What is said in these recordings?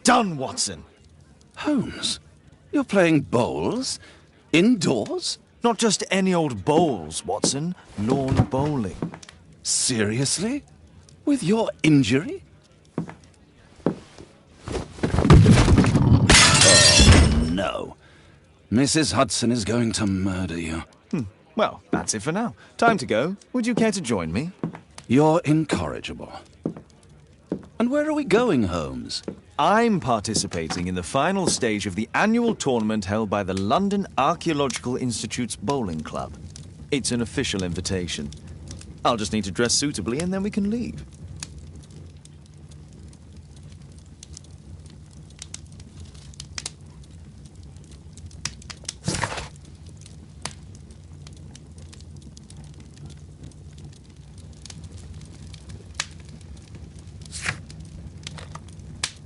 done, Watson. Holmes, you're playing bowls? Indoors? Not just any old bowls, Watson. Lawn bowling. Seriously? With your injury? Oh, no. Mrs. Hudson is going to murder you. Well, that's it for now. Time to go. Would you care to join me? You're incorrigible. And where are we going, Holmes? I'm participating in the final stage of the annual tournament held by the London Archaeological Institute's bowling club. It's an official invitation. I'll just need to dress suitably and then we can leave.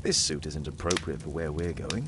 This suit isn't appropriate for where we're going.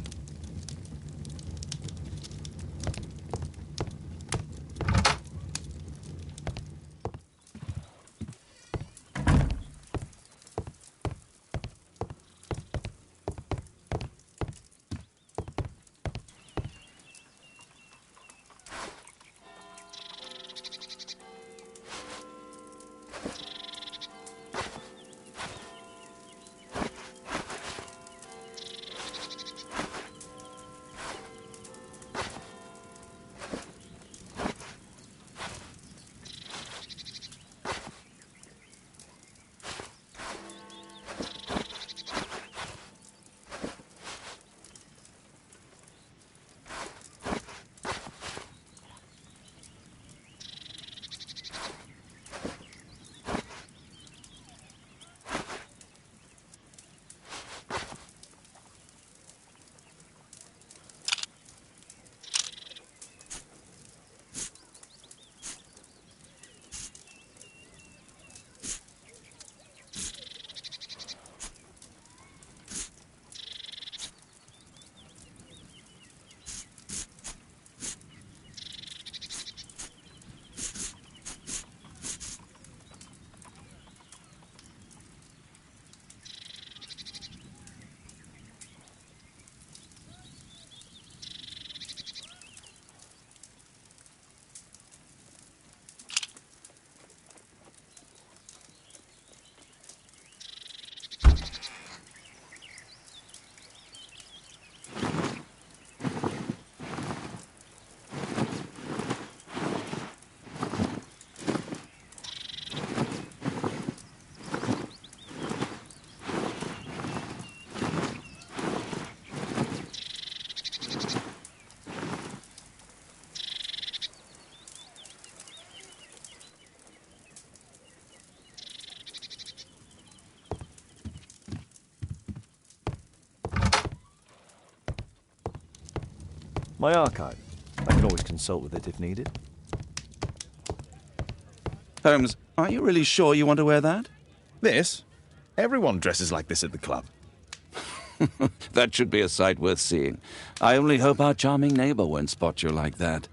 My archive. I can always consult with it if needed. Holmes, are you really sure you want to wear that? This? Everyone dresses like this at the club. That should be a sight worth seeing. I only hope our charming neighbor won't spot you like that.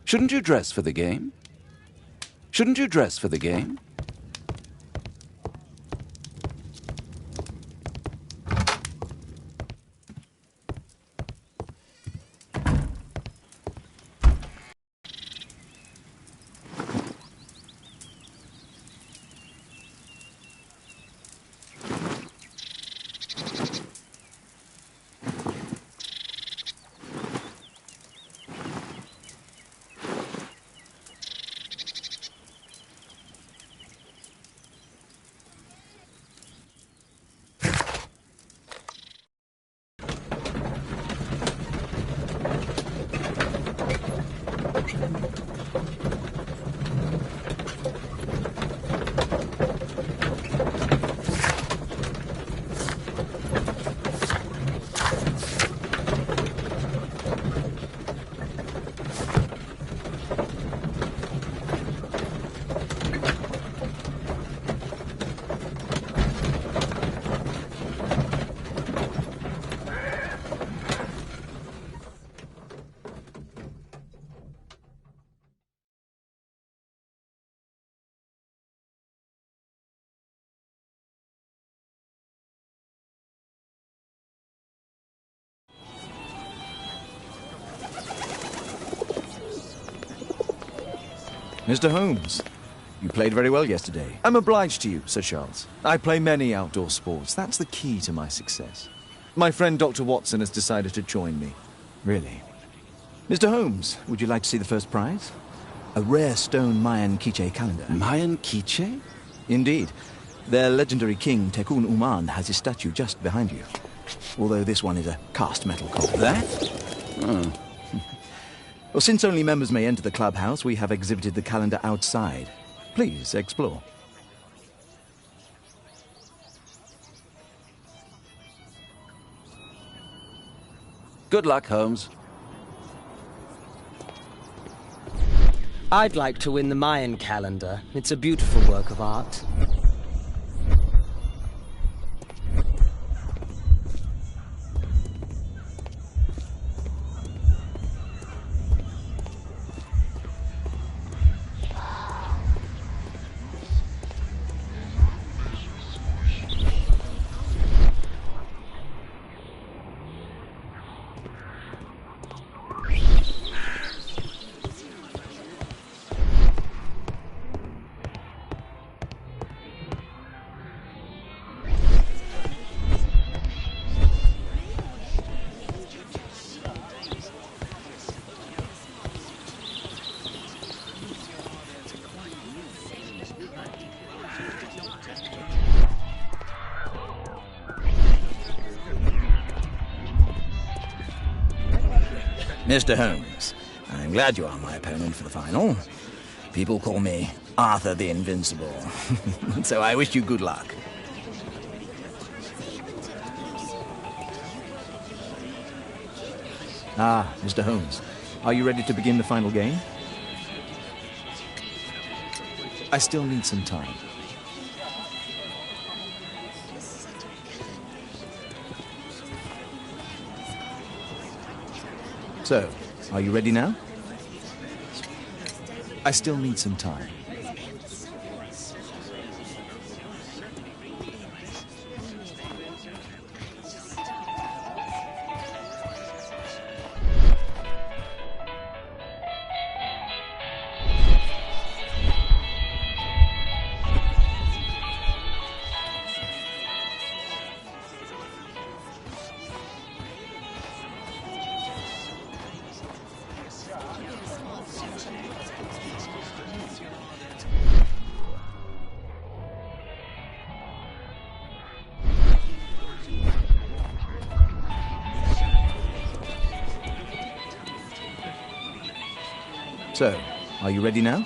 Shouldn't you dress for the game? Shouldn't you dress for the game? Mr. Holmes, you played very well yesterday. I'm obliged to you, Sir Charles. I play many outdoor sports. That's the key to my success. My friend Dr. Watson has decided to join me. Really? Mr. Holmes, would you like to see the first prize? A rare stone Mayan quiche calendar. Mayan quiche? Indeed. Their legendary king, Tekun Uman, has his statue just behind you. Although this one is a cast metal copy. That? Oh. Well, since only members may enter the clubhouse, we have exhibited the calendar outside. Please, explore. Good luck, Holmes. I'd like to win the Mayan calendar. It's a beautiful work of art. Mr. Holmes, I'm glad you are my opponent for the final. People call me Arthur the Invincible. So I wish you good luck. Ah, Mr. Holmes, are you ready to begin the final game? I still need some time. So, are you ready now? I still need some time. So, are you ready now?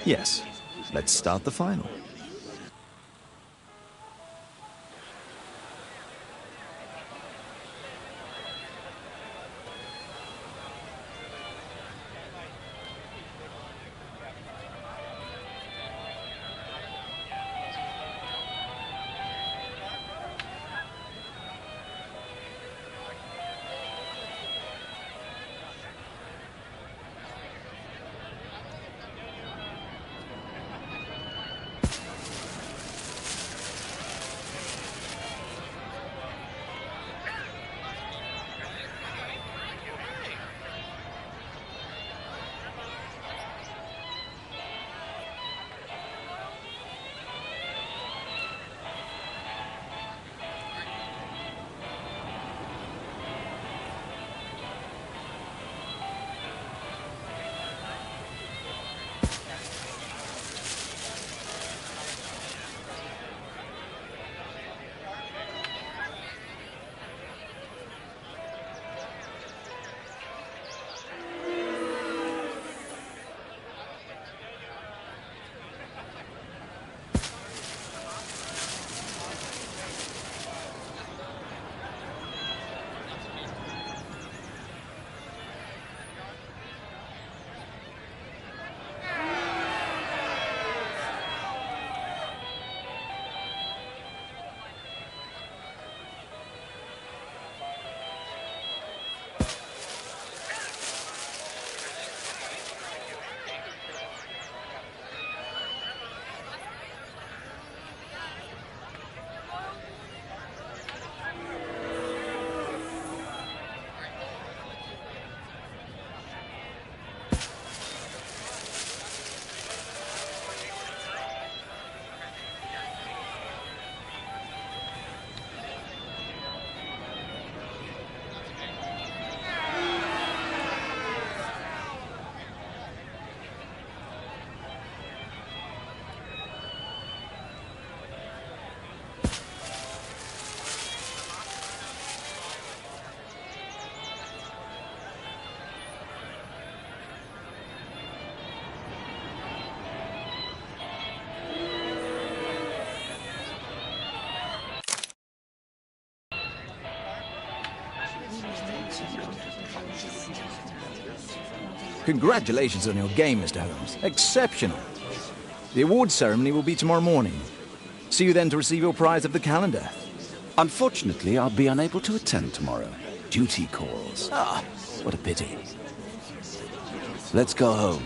Yes. Let's start the final. Congratulations on your game, Mr. Holmes. Exceptional. The awards ceremony will be tomorrow morning. See you then to receive your prize of the calendar. Unfortunately, I'll be unable to attend tomorrow. Duty calls. Ah, what a pity. Let's go home.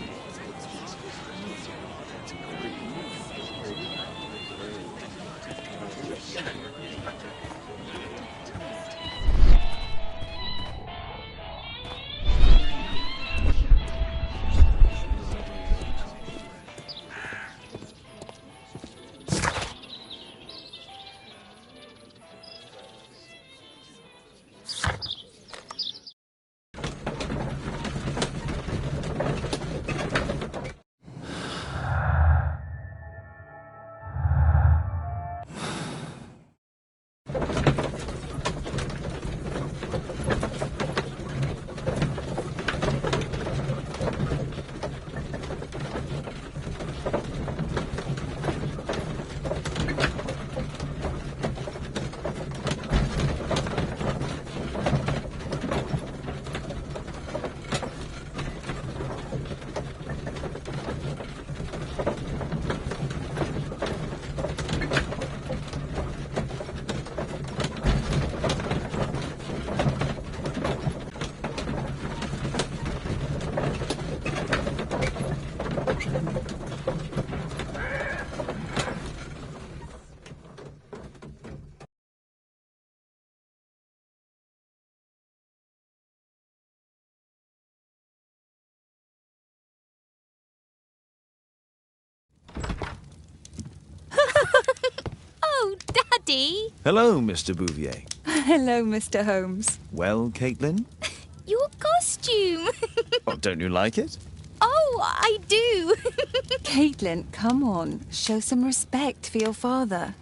Oh, Daddy! Hello, Mr. Bouvier. Hello, Mr. Holmes. Well, Caitlin? Your costume! Oh, don't you like it? Oh, I do! Caitlin, come on. Show some respect for your father.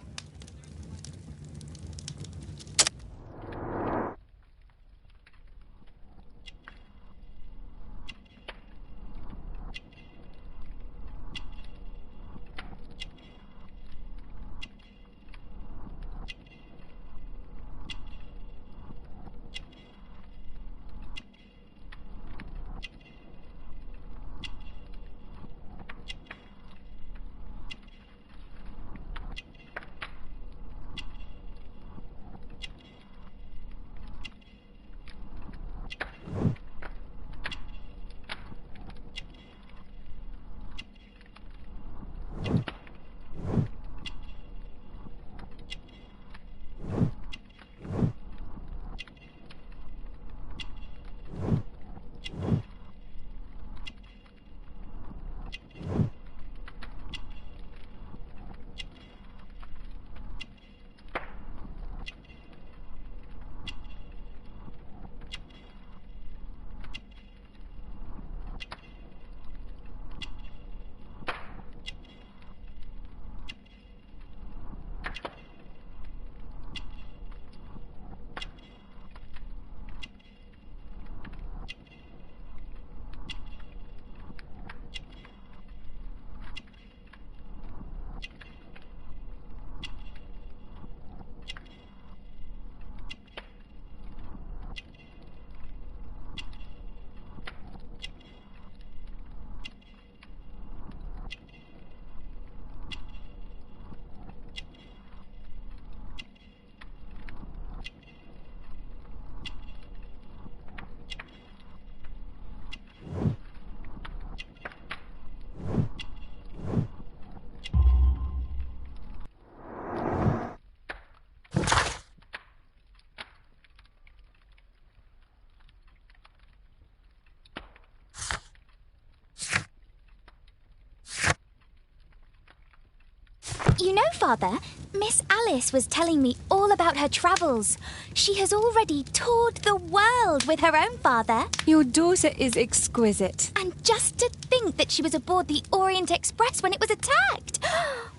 You know, Father, Miss Alice was telling me all about her travels. She has already toured the world with her own father. Your daughter is exquisite. And just to think that she was aboard the Orient Express when it was attacked.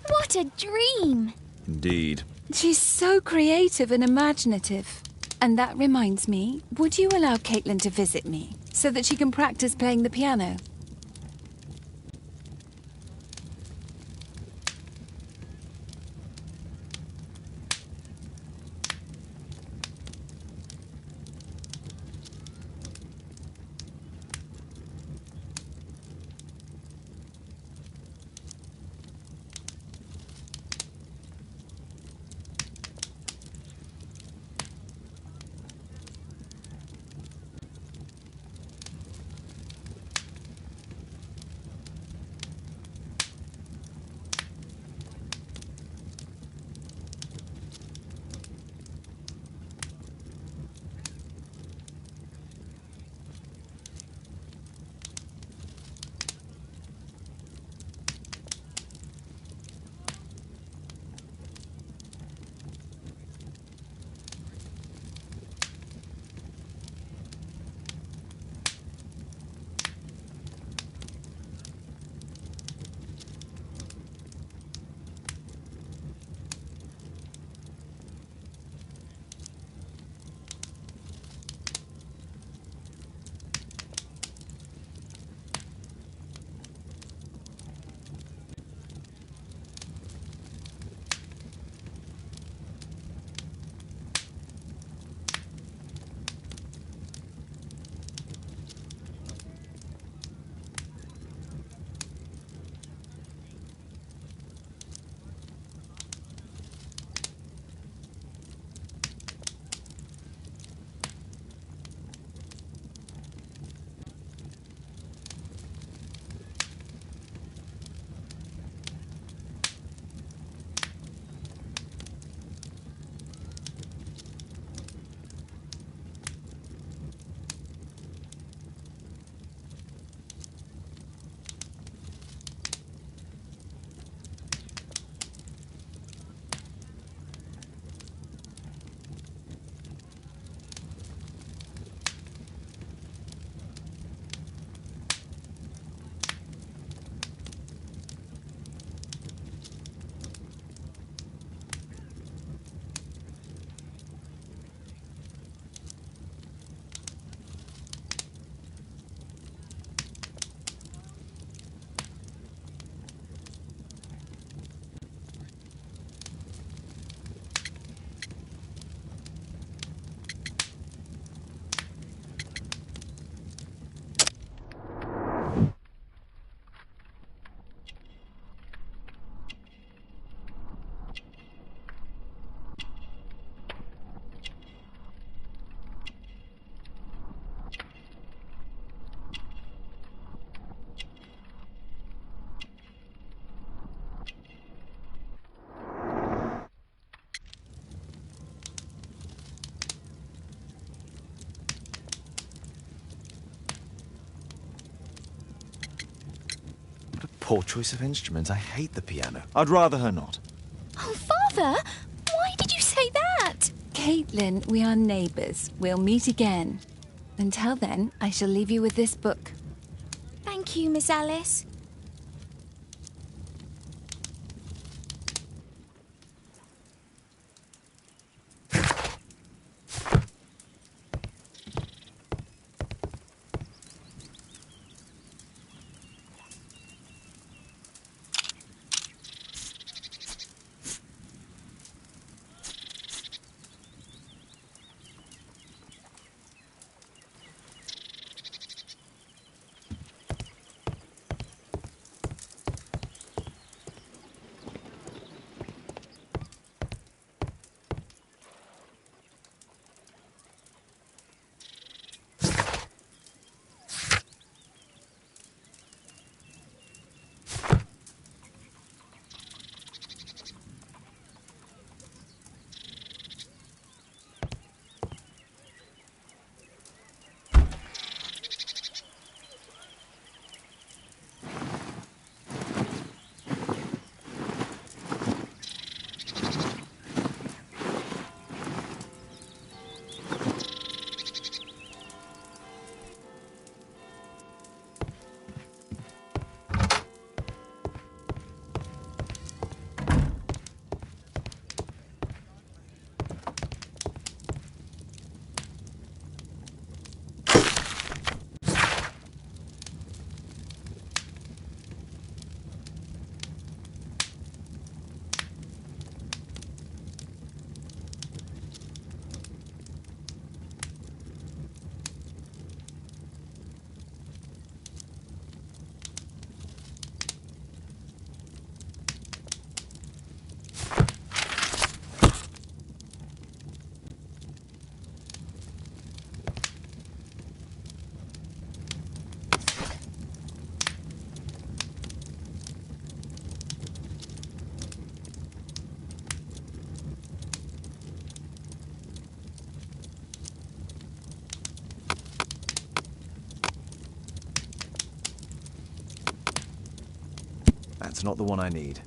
What a dream. Indeed. She's so creative and imaginative. And that reminds me, would you allow Caitlin to visit me so that she can practice playing the piano? Poor choice of instrument. I hate the piano. I'd rather her not. Oh, Father! Why did you say that? Caitlin, we are neighbours. We'll meet again. Until then, I shall leave you with this book. Thank you, Miss Alice. That's not the one I need.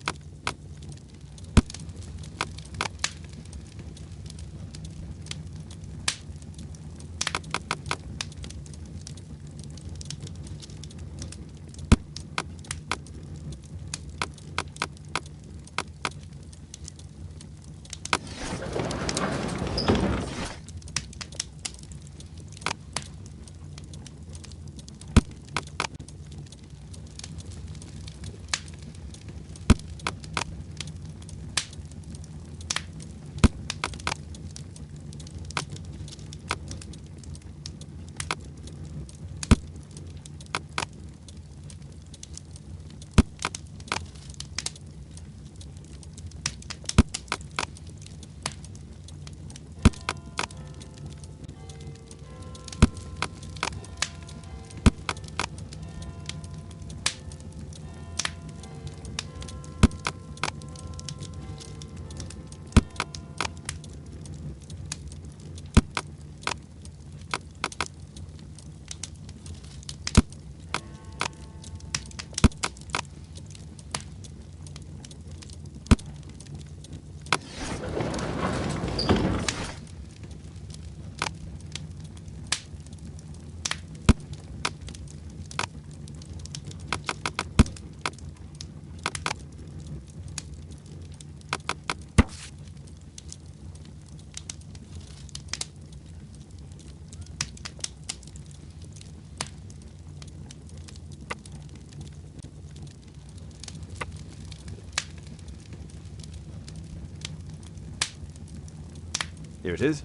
Here it is.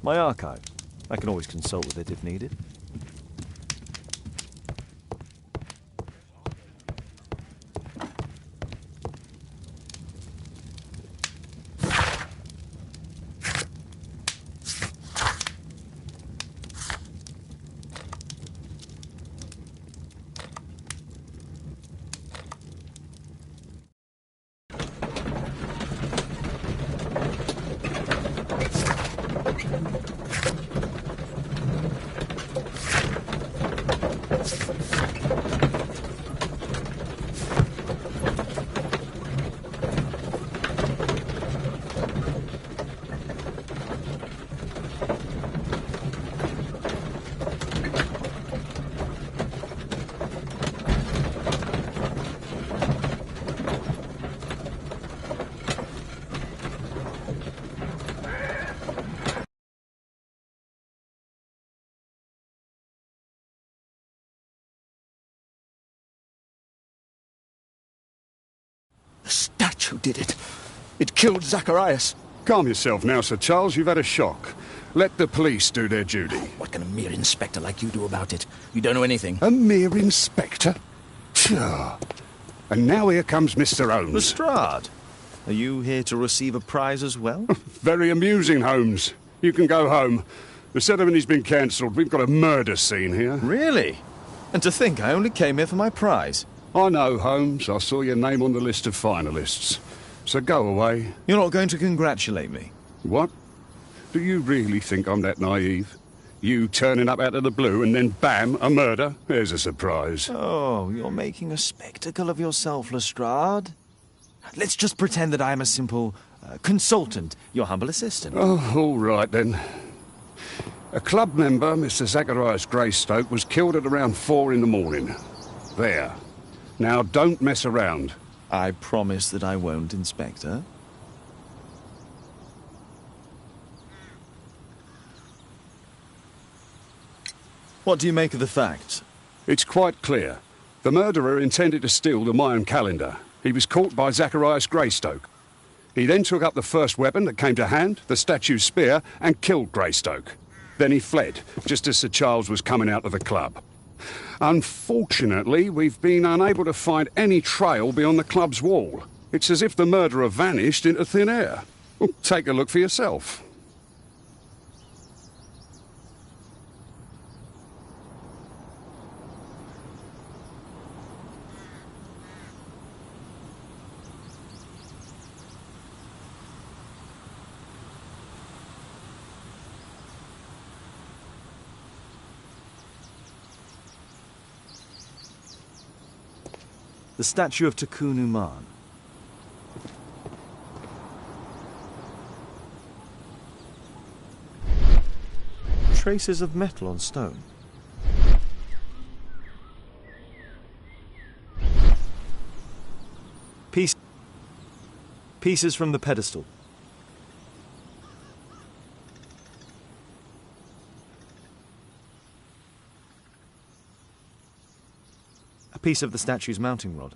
My archive. I can always consult with it if needed. The statue did it. It killed Zacharias. Calm yourself now, Sir Charles. You've had a shock. Let the police do their duty. What can a mere inspector like you do about it? You don't know anything. A mere inspector? Phew. And now here comes Mr. Holmes. Lestrade, are you here to receive a prize as well? Very amusing, Holmes. You can go home. The ceremony's been cancelled. We've got a murder scene here. Really? And to think I only came here for my prize. I know, Holmes. I saw your name on the list of finalists. So go away. You're not going to congratulate me? What? Do you really think I'm that naive? You turning up out of the blue and then bam, a murder? There's a surprise. Oh, you're making a spectacle of yourself, Lestrade. Let's just pretend that I am a simple consultant, your humble assistant. Oh, all right then. A club member, Mr. Zacharias Greystoke, was killed at around 4 in the morning. There. Now don't mess around. I promise that I won't, Inspector. What do you make of the facts? It's quite clear. The murderer intended to steal the Mayan calendar. He was caught by Zacharias Greystoke. He then took up the first weapon that came to hand, the statue's spear, and killed Greystoke. Then he fled, just as Sir Charles was coming out of the club. Unfortunately, we've been unable to find any trail beyond the club's wall. It's as if the murderer vanished into thin air. Well, take a look for yourself. The statue of Takunu Man. Traces of metal on stone. Pieces from the pedestal. A piece of the statue's mounting rod.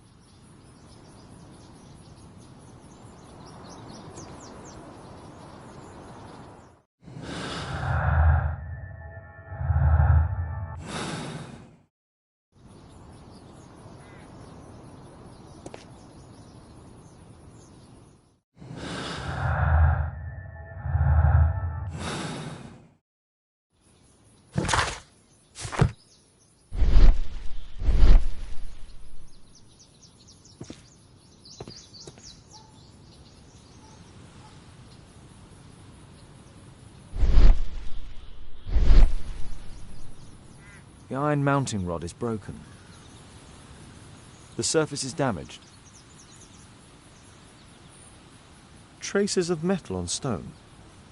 The iron mounting rod is broken. The surface is damaged. Traces of metal on stone.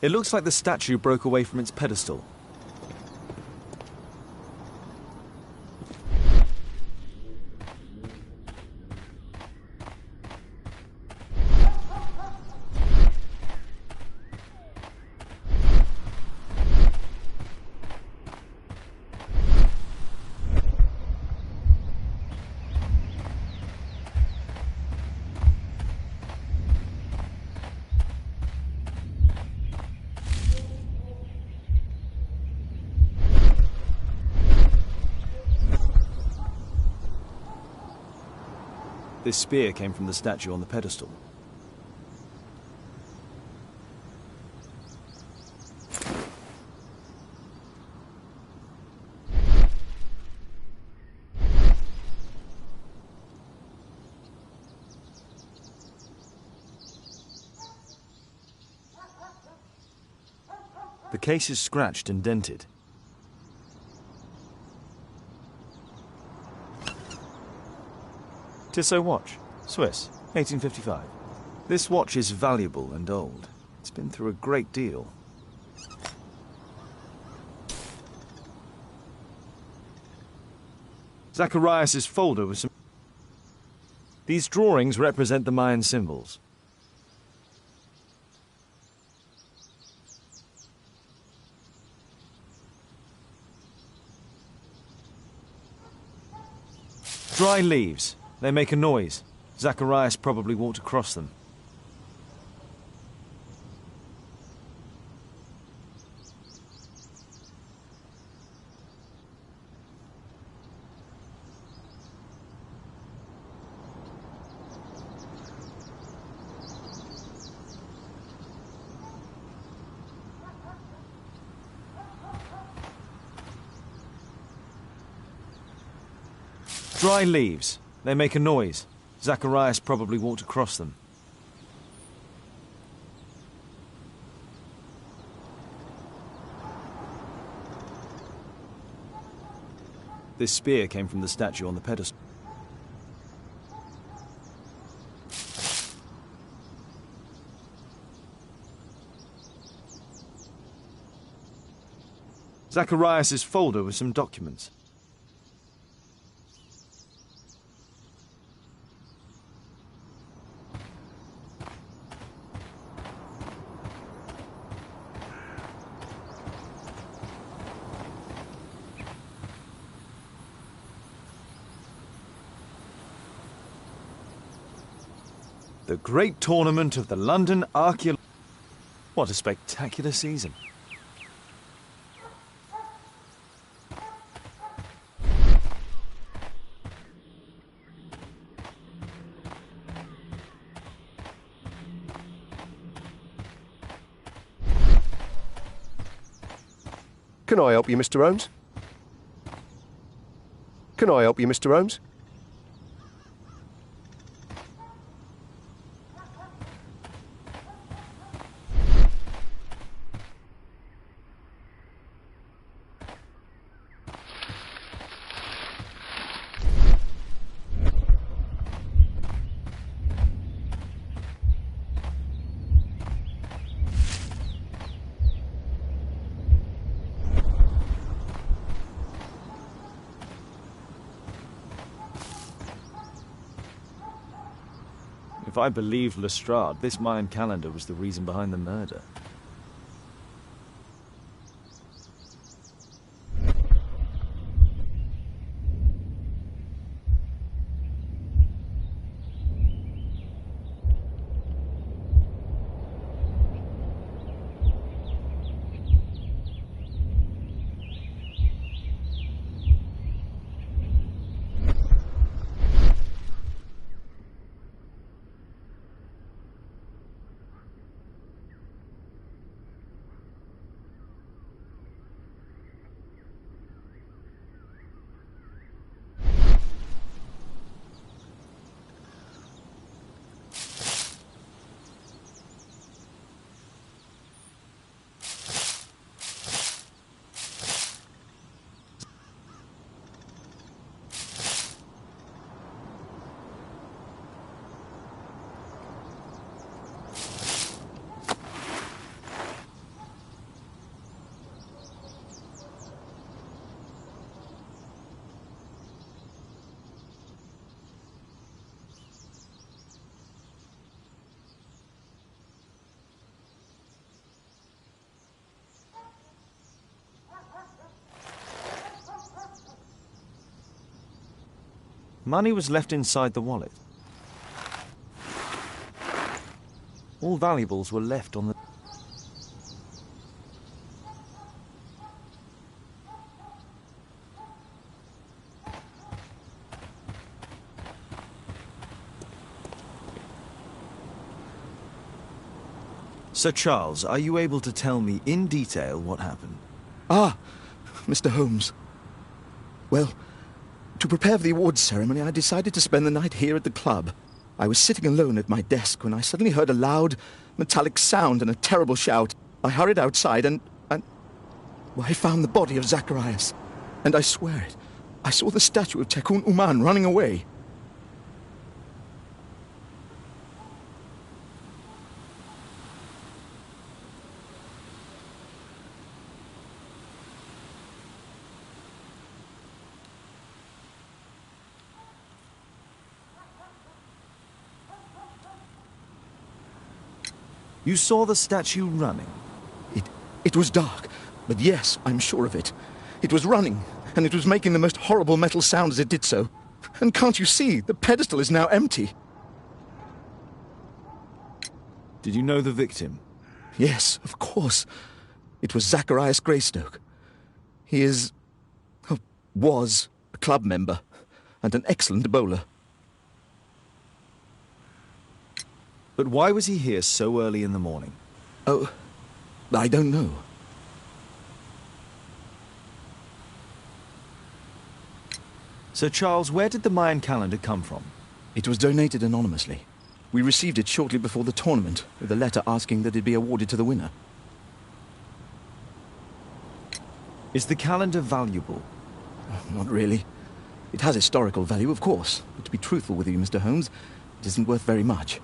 It looks like the statue broke away from its pedestal. This spear came from the statue on the pedestal. The case is scratched and dented. Tissot watch, Swiss, 1855. This watch is valuable and old. It's been through a great deal. Zacharias' folder with some... These drawings represent the Mayan symbols. Dry leaves. They make a noise. Zacharias probably walked across them. Dry leaves. They make a noise. Zacharias probably walked across them. This spear came from the statue on the pedestal. Zacharias' folder with some documents. The great tournament of the London Archaeological... What a spectacular season. Can I help you, Mr. Holmes? Can I help you, Mr. Holmes? If I believed Lestrade, this Mayan calendar was the reason behind the murder. Money was left inside the wallet. All valuables were left on the... Sir Charles, are you able to tell me in detail what happened? Ah, Mr. Holmes. Well, to prepare for the awards ceremony, I decided to spend the night here at the club. I was sitting alone at my desk when I suddenly heard a loud, metallic sound and a terrible shout. I hurried outside and well, I found the body of Zacharias. And I swear it, I saw the statue of Tekun Uman running away. You saw the statue running? It was dark, but yes, I'm sure of it. It was running, and it was making the most horrible metal sound as it did so. And can't you see, the pedestal is now empty. Did you know the victim? Yes, of course. It was Zacharias Greystoke. He is... was a club member and an excellent bowler. But why was he here so early in the morning? Oh, I don't know. Sir Charles, where did the Mayan calendar come from? It was donated anonymously. We received it shortly before the tournament, with a letter asking that it be awarded to the winner. Is the calendar valuable? Not really. It has historical value, of course, but to be truthful with you, Mr. Holmes, it isn't worth very much.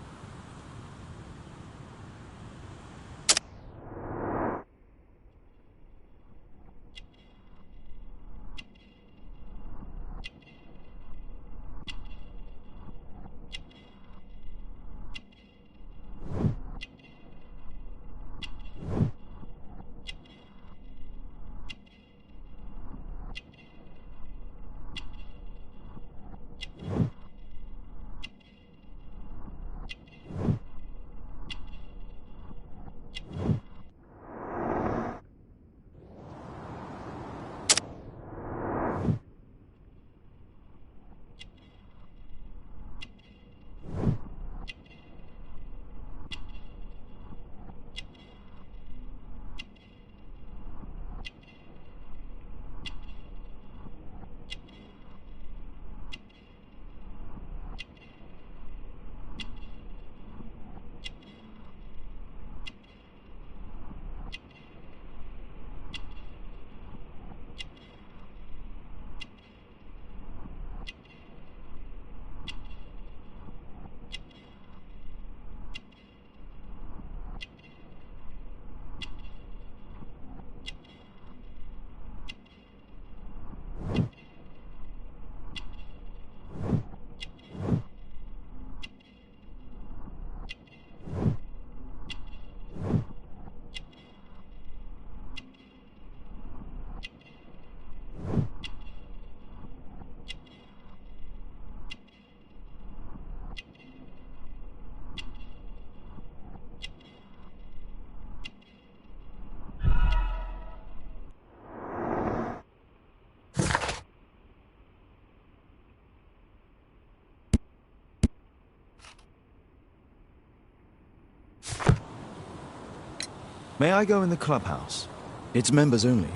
May I go in the clubhouse? It's members only.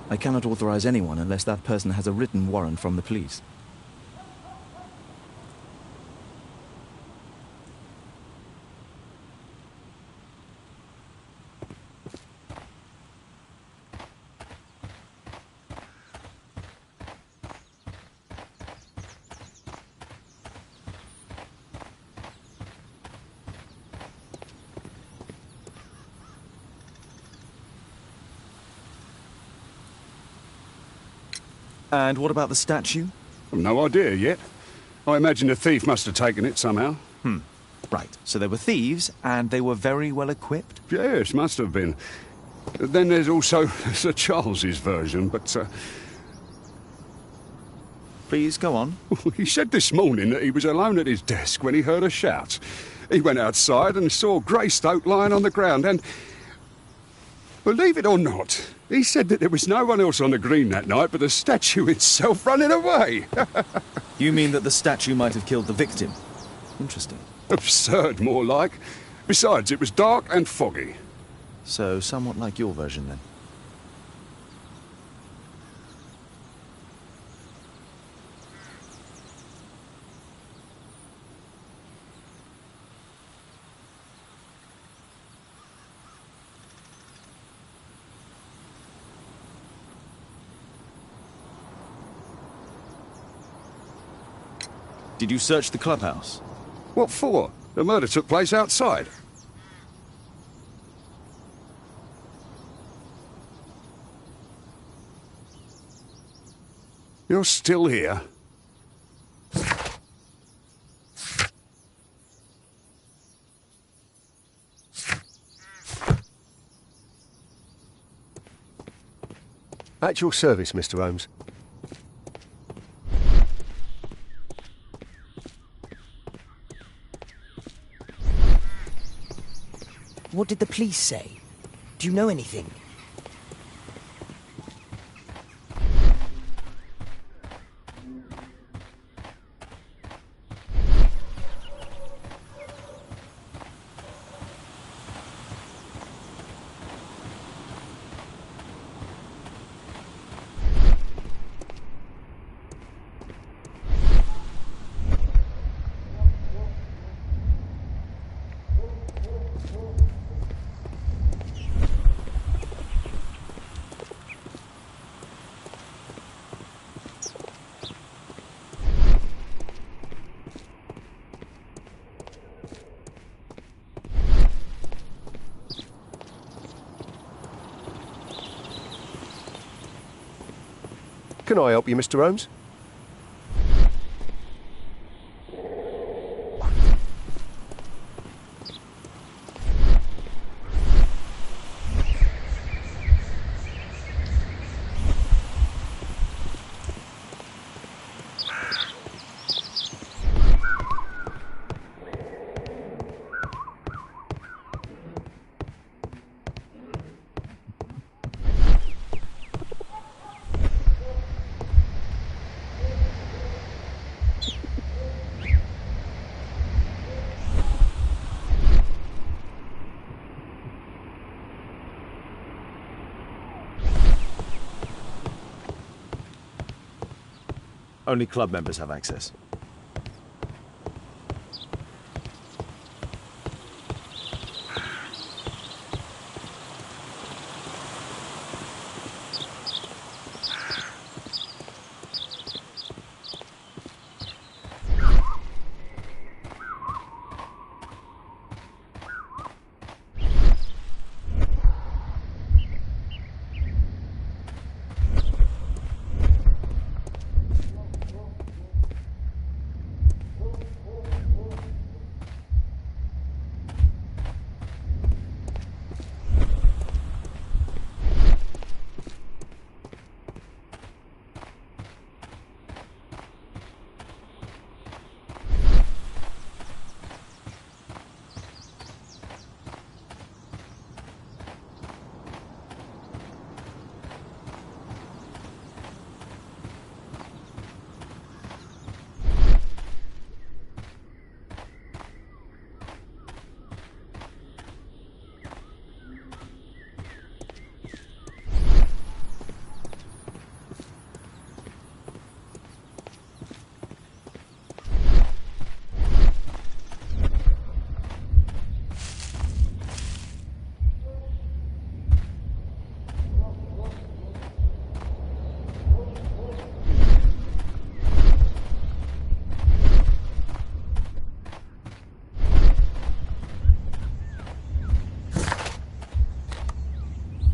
I cannot authorize anyone unless that person has a written warrant from the police. And what about the statue? I've no idea yet. I imagine the thief must have taken it somehow. Right, so they were thieves, and they were very well equipped? Yes, must have been. Then there's also Sir Charles's version, but Please, go on. he said this morning that he was alone at his desk when he heard a shout. He went outside and saw Greystoke lying on the ground and... Believe it or not, he said that there was no one else on the green that night but the statue itself running away. You mean that the statue might have killed the victim? Interesting. Absurd, more like. Besides, it was dark and foggy. So, somewhat like your version, then. Did you search the clubhouse? What for? The murder took place outside. You're still here? At your service, Mr. Holmes. What did the police say? Do you know anything? Can I help you, Mr. Holmes? Only club members have access.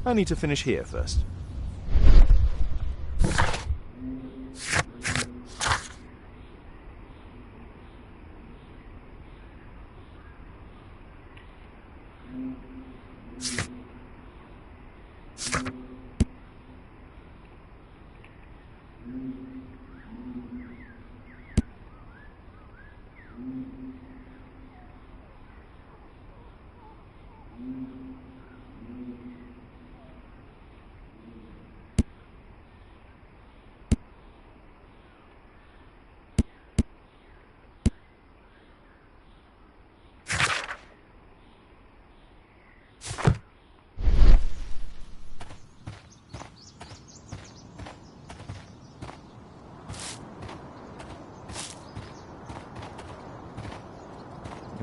I need to finish here first.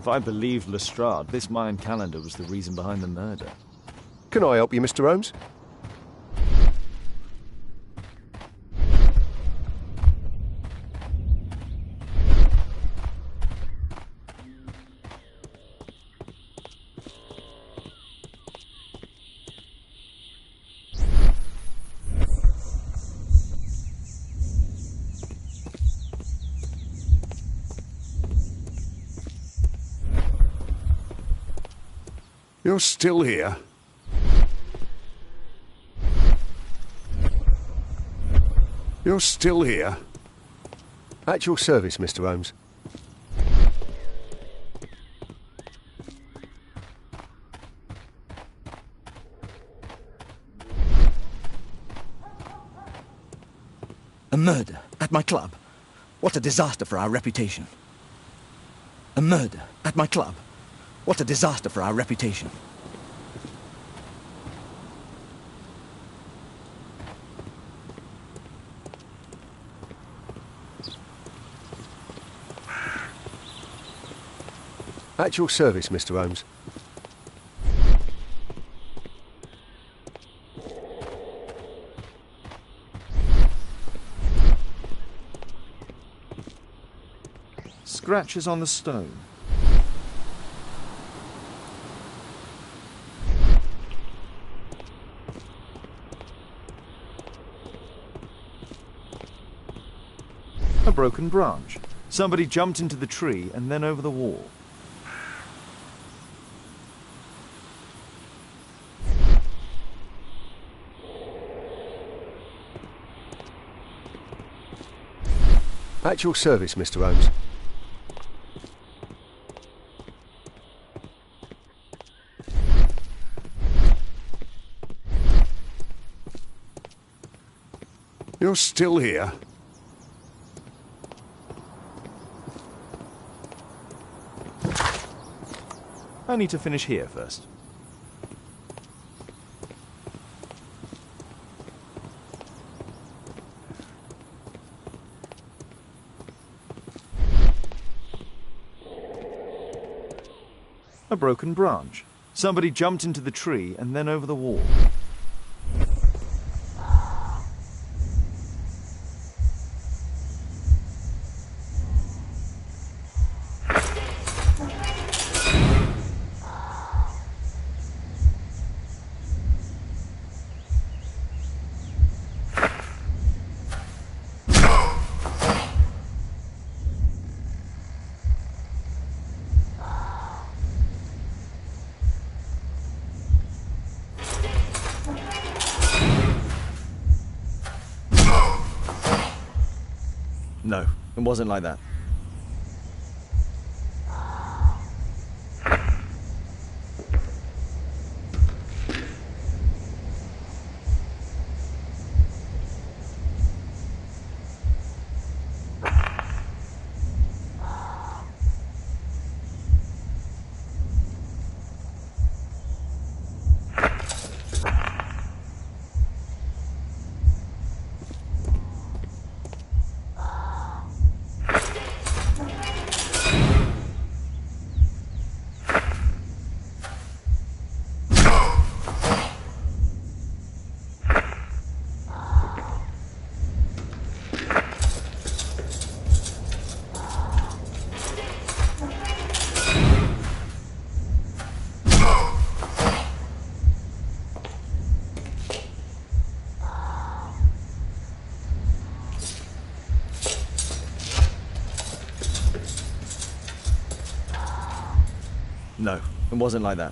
If I believed Lestrade, this Mayan calendar was the reason behind the murder. Can I help you, Mr. Holmes? You're still here? You're still here? At your service, Mr. Holmes. A murder at my club. What a disaster for our reputation. A murder at my club. What a disaster for our reputation. At your service, Mr. Holmes. Scratches on the stone. A broken branch. Somebody jumped into the tree and then over the wall. At your service, Mr. Holmes. You're still here? I need to finish here first. A broken branch. Somebody jumped into the tree and then over the wall. No, it wasn't like that. No, it wasn't like that.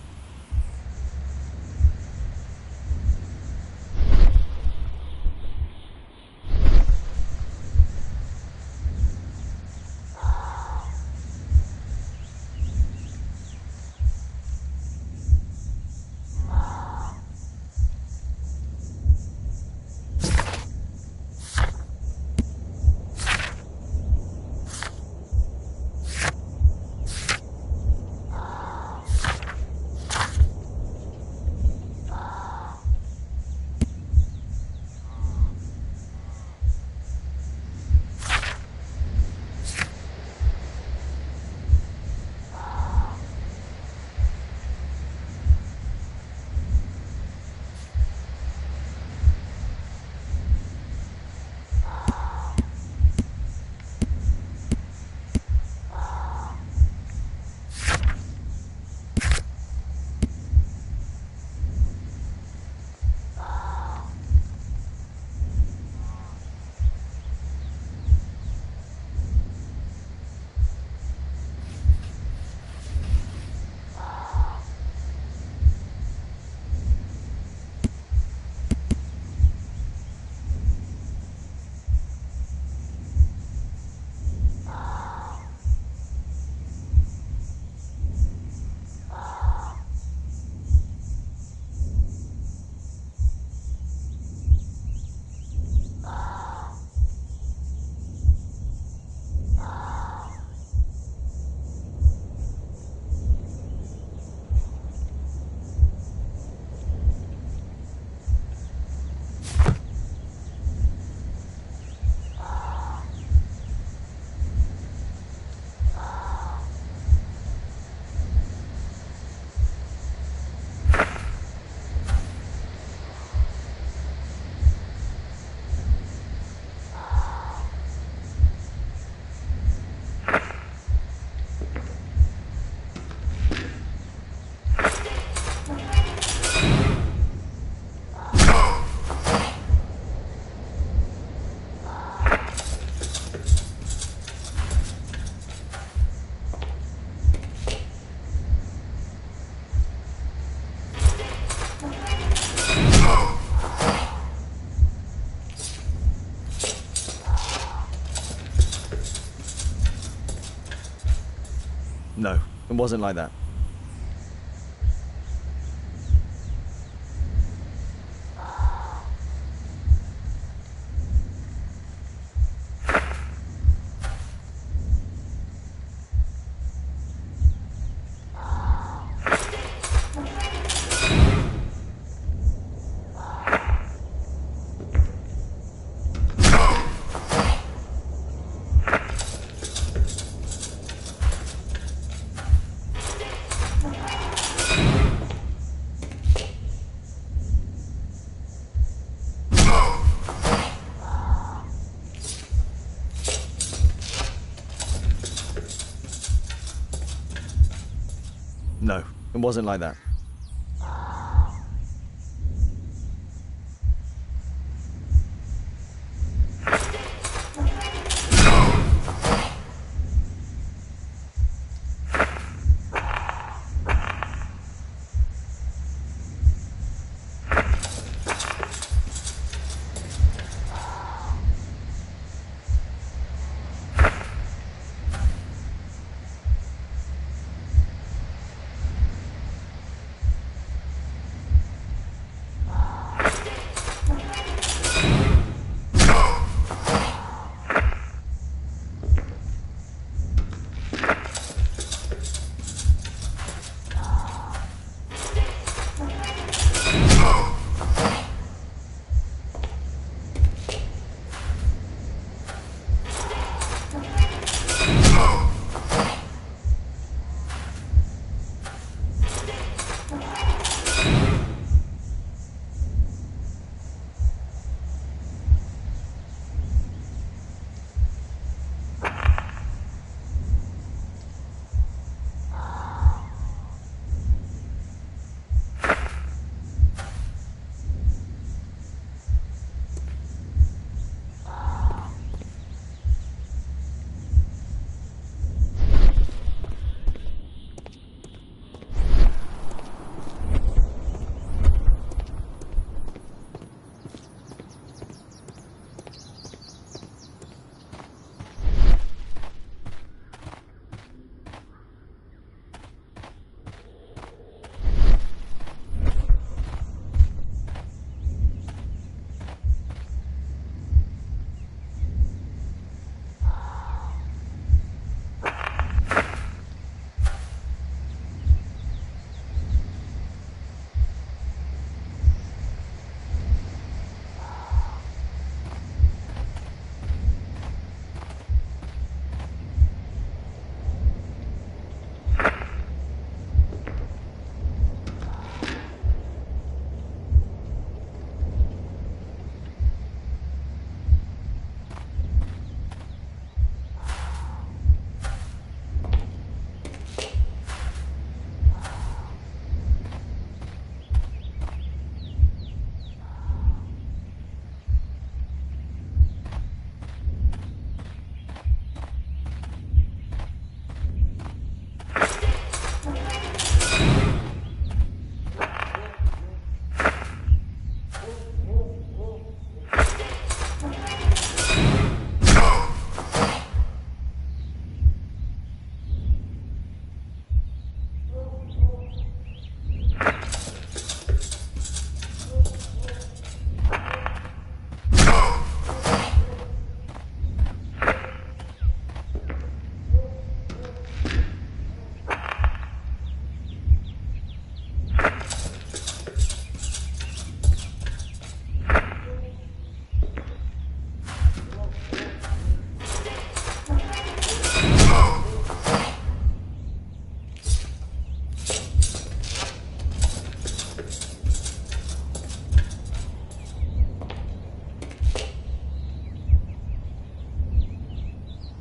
No, it wasn't like that. No, it wasn't like that.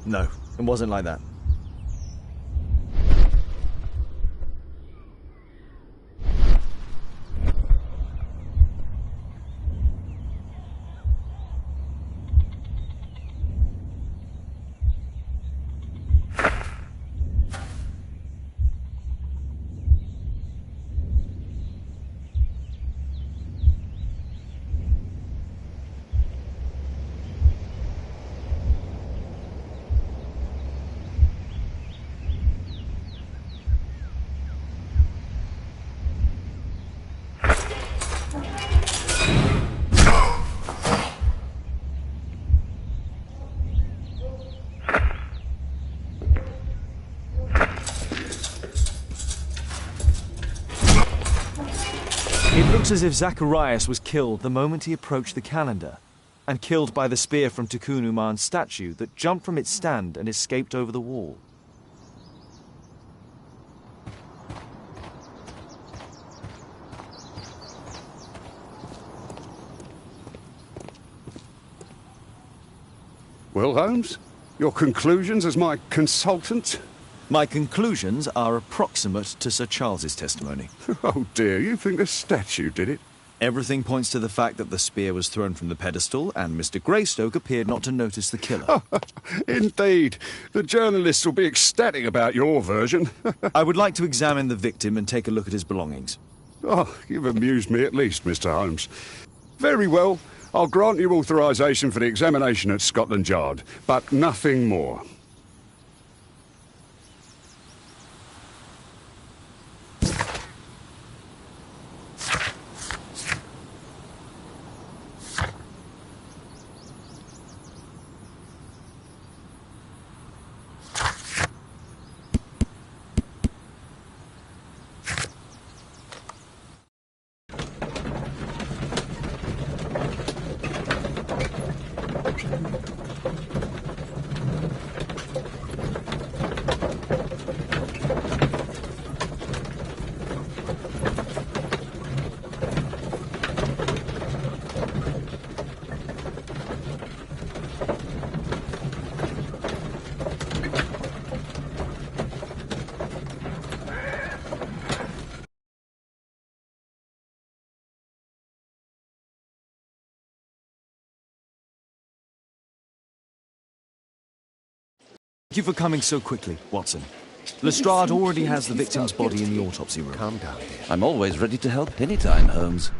No, it wasn't like that. looks as if Zacharias was killed the moment he approached the calendar, and killed by the spear from Tikkun Uman's statue that jumped from its stand and escaped over the wall. Well, Holmes, your conclusions as my consultant? My conclusions are approximate to Sir Charles's testimony. Oh dear, you think the statue did it? Everything points to the fact that the spear was thrown from the pedestal, and Mr. Greystoke appeared not to notice the killer. Indeed. The journalists will be ecstatic about your version. I would like to examine the victim and take a look at his belongings. Oh, you've amused me at least, Mr. Holmes. Very well. I'll grant you authorisation for the examination at Scotland Yard, but nothing more. Thank you for coming so quickly, Watson. Lestrade already has the victim's body in the autopsy room. Calm down, dear. I'm always ready to help anytime, Holmes.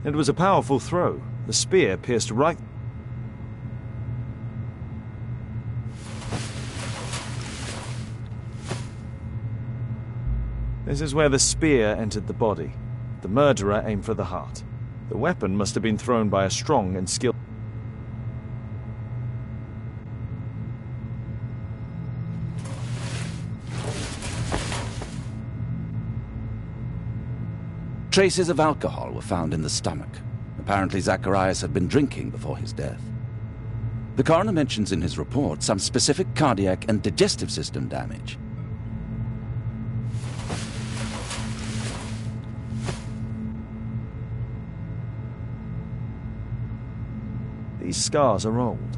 It was a powerful throw. The spear pierced right... This is where the spear entered the body. The murderer aimed for the heart. The weapon must have been thrown by a strong and skilled... Traces of alcohol were found in the stomach. Apparently Zacharias had been drinking before his death. The coroner mentions in his report some specific cardiac and digestive system damage. These scars are old.